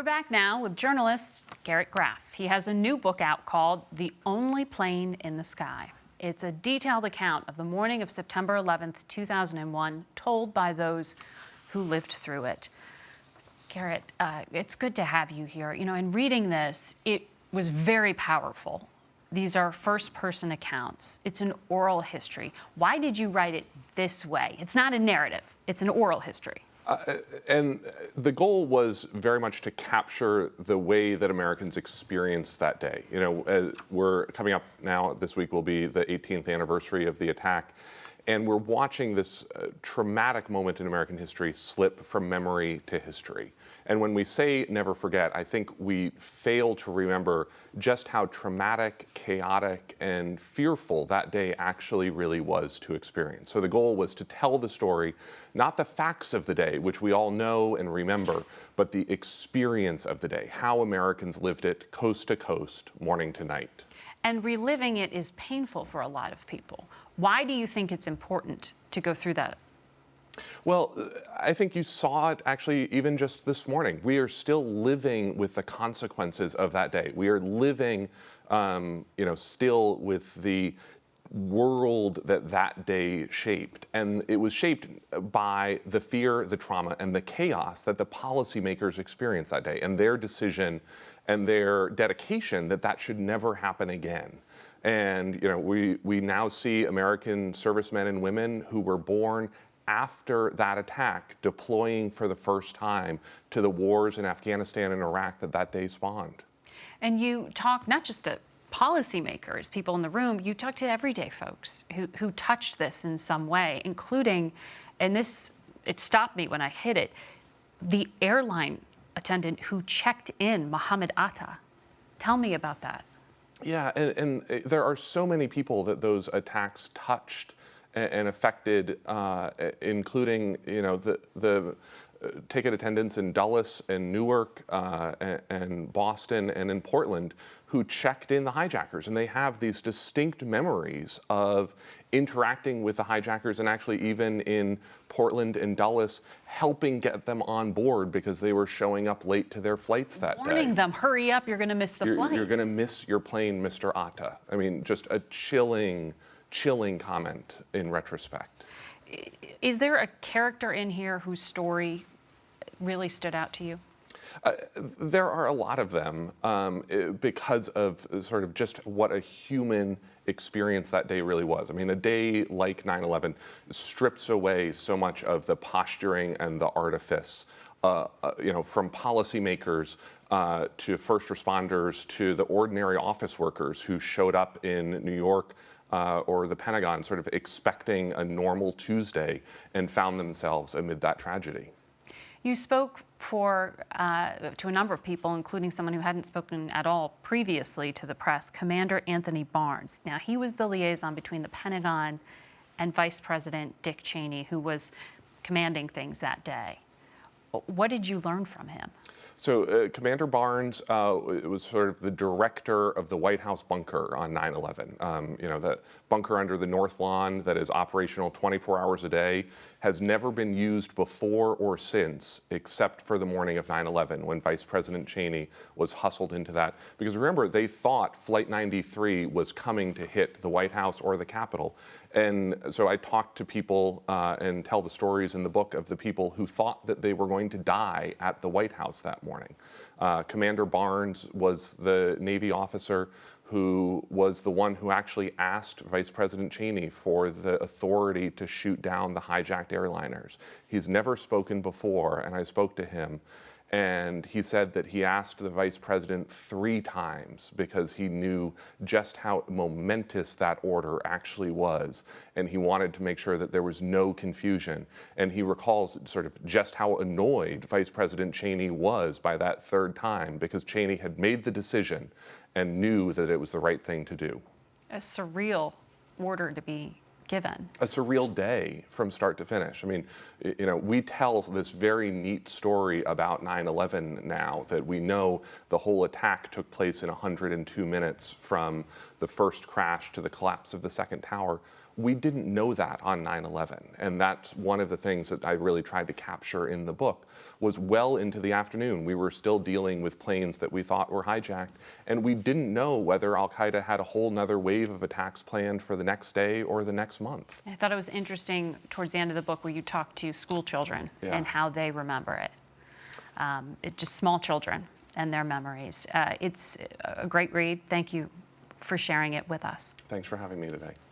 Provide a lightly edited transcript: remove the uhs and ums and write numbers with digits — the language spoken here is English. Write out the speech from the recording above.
We're back now with journalist Garrett Graff. He has a new book out called The Only Plane in the Sky. It's a detailed account of the morning of September 11th, 2001, told by those who lived through it. Garrett, it's good to have you here. You know, in reading this, it was very powerful. These are first-person accounts. It's an oral history. Why did you write it this way? It's not a narrative. It's an oral history. And the goal was very much to capture the way that Americans experienced that day. You know, we're coming up now, this week will be the 18th anniversary of the attack, and we're watching this traumatic moment in American history slip from memory to history. And when we say never forget, I think we fail to remember just how traumatic, chaotic, and fearful that day actually really was to experience. So the goal was to tell the story, not the facts of the day, which we all know and remember, but the experience of the day, how Americans lived it coast to coast, morning to night. And reliving it is painful for a lot of people. Why do you think it's important to go through that? Well, I think you saw it actually even just this morning. We are still living with the consequences of that day. We are living, still with the world that day shaped. And it was shaped by the fear, the trauma, and the chaos that the policymakers experienced that day, and their decision and their dedication that should never happen again. And we now see American servicemen and women who were born after that attack deploying for the first time to the wars in Afghanistan and Iraq that day spawned. And you talk not just to policymakers, people in the room, you talk to everyday folks who touched this in some way, including, and this, it stopped me when I hit it, the airline attendant who checked in, Mohammed Atta. Tell me about that. Yeah, and there are so many people that those attacks touched and affected, including the ticket attendants in Dulles and Newark and Boston and in Portland who checked in the hijackers. And they have these distinct memories of interacting with the hijackers, and actually even in Portland and Dulles helping get them on board because they were showing up late to their flights that day. Warning them, hurry up, you're gonna miss the flight. You're gonna miss your plane, Mr. Atta. I mean, just a chilling comment in retrospect. Is there a character in here whose story really stood out to you? There are a lot of them because of sort of just what a human experience that day really was. I mean, a day like 9/11 strips away so much of the posturing and the artifice, from policymakers to first responders to the ordinary office workers who showed up in New York or the Pentagon sort of expecting a normal Tuesday and found themselves amid that tragedy. You spoke to a number of people, including someone who hadn't spoken at all previously to the press, Commander Anthony Barnes. Now, he was the liaison between the Pentagon and Vice President Dick Cheney, who was commanding things that day. What did you learn from him? So Commander Barnes was sort of the director of the White House bunker on 9/11. The bunker under the North Lawn that is operational 24 hours a day has never been used before or since, except for the morning of 9/11 when Vice President Cheney was hustled into that. Because remember, they thought Flight 93 was coming to hit the White House or the Capitol. And so I talked to people and tell the stories in the book of the people who thought that they were going to die at the White House that morning. Commander Barnes was the Navy officer who was the one who actually asked Vice President Cheney for the authority to shoot down the hijacked airliners. He's never spoken before, and I spoke to him. And he said that he asked the vice president 3 times because he knew just how momentous that order actually was. And he wanted to make sure that there was no confusion. And he recalls sort of just how annoyed Vice President Cheney was by that 3rd time, because Cheney had made the decision and knew that it was the right thing to do. A surreal order to be given. A surreal day from start to finish. I mean, we tell this very neat story about 9/11 now, that we know the whole attack took place in 102 minutes from the first crash to the collapse of the second tower. We didn't know that on 9/11, and that's one of the things that I really tried to capture in the book. Was well into the afternoon, we were still dealing with planes that we thought were hijacked, and we didn't know whether Al-Qaeda had a whole nother wave of attacks planned for the next day or the next month. I thought it was interesting towards the end of the book where you talked to school children and how they remember it. Just small children and their memories. It's a great read. Thank you for sharing it with us. Thanks for having me today.